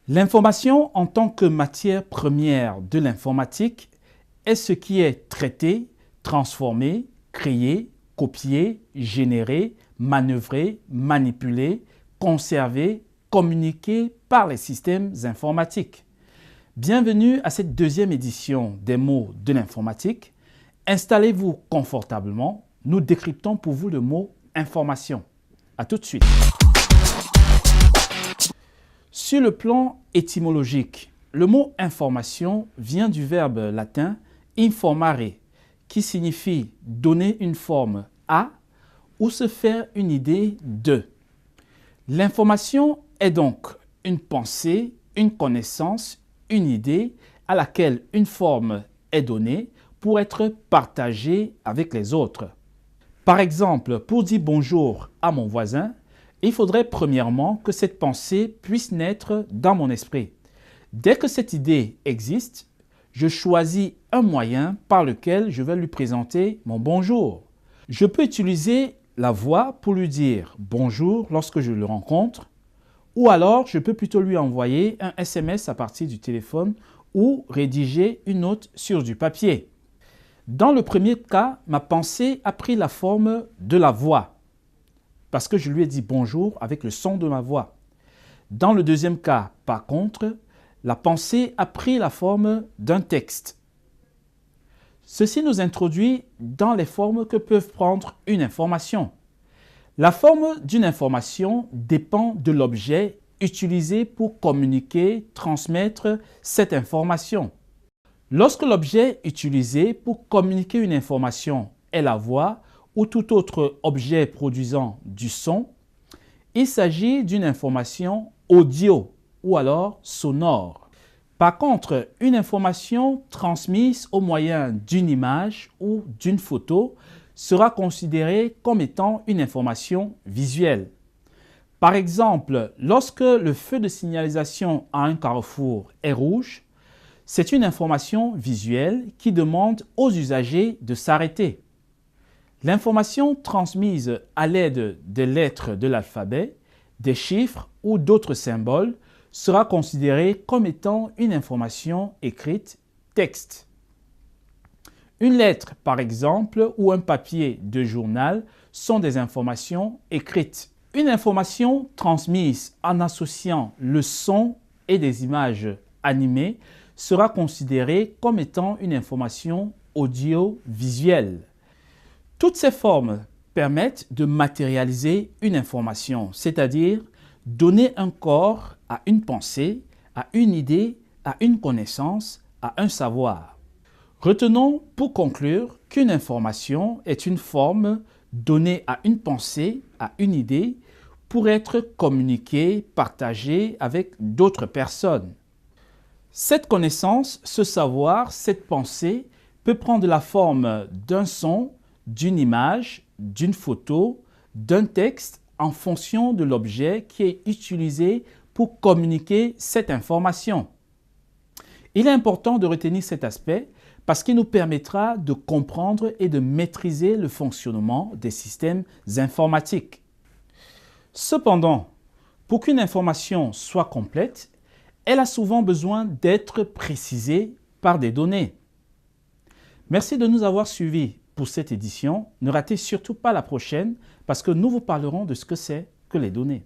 L'information en tant que matière première de l'informatique est ce qui est traité, transformé, créé, copié, généré, manœuvré, manipulé, conservé, communiqué par les systèmes informatiques. Bienvenue à cette deuxième édition des mots de l'informatique. Installez-vous confortablement. Nous décryptons pour vous le mot information. À tout de suite. Sur le plan étymologique, le mot information vient du verbe latin informare, qui signifie donner une forme à ou se faire une idée de. L'information est donc une pensée, une connaissance, une idée à laquelle une forme est donnée pour être partagée avec les autres. Par exemple, pour dire bonjour à mon voisin, il faudrait premièrement que cette pensée puisse naître dans mon esprit. Dès que cette idée existe, je choisis un moyen par lequel je vais lui présenter mon bonjour. Je peux utiliser la voix pour lui dire bonjour lorsque je le rencontre, ou alors je peux plutôt lui envoyer un SMS à partir du téléphone ou rédiger une note sur du papier. Dans le premier cas, ma pensée a pris la forme de la voix, parce que je lui ai dit bonjour avec le son de ma voix. Dans le deuxième cas, par contre, la pensée a pris la forme d'un texte. Ceci nous introduit dans les formes que peuvent prendre une information. La forme d'une information dépend de l'objet utilisé pour communiquer, transmettre cette information. Lorsque l'objet utilisé pour communiquer une information est la voix ou tout autre objet produisant du son, il s'agit d'une information audio ou alors sonore. Par contre, une information transmise au moyen d'une image ou d'une photo sera considérée comme étant une information visuelle. Par exemple, lorsque le feu de signalisation à un carrefour est rouge, c'est une information visuelle qui demande aux usagers de s'arrêter. L'information transmise à l'aide des lettres de l'alphabet, des chiffres ou d'autres symboles sera considérée comme étant une information écrite texte. Une lettre, par exemple, ou un papier de journal sont des informations écrites. Une information transmise en associant le son et des images animées sera considérée comme étant une information audiovisuelle. Toutes ces formes permettent de matérialiser une information, c'est-à-dire donner un corps à une pensée, à une idée, à une connaissance, à un savoir. Retenons pour conclure qu'une information est une forme donnée à une pensée, à une idée, pour être communiquée, partagée avec d'autres personnes. Cette connaissance, ce savoir, cette pensée peut prendre la forme d'un son, d'une image, d'une photo, d'un texte en fonction de l'objet qui est utilisé pour communiquer cette information. Il est important de retenir cet aspect parce qu'il nous permettra de comprendre et de maîtriser le fonctionnement des systèmes informatiques. Cependant, pour qu'une information soit complète, elle a souvent besoin d'être précisée par des données. Merci de nous avoir suivis pour cette édition. Ne ratez surtout pas la prochaine parce que nous vous parlerons de ce que c'est que les données.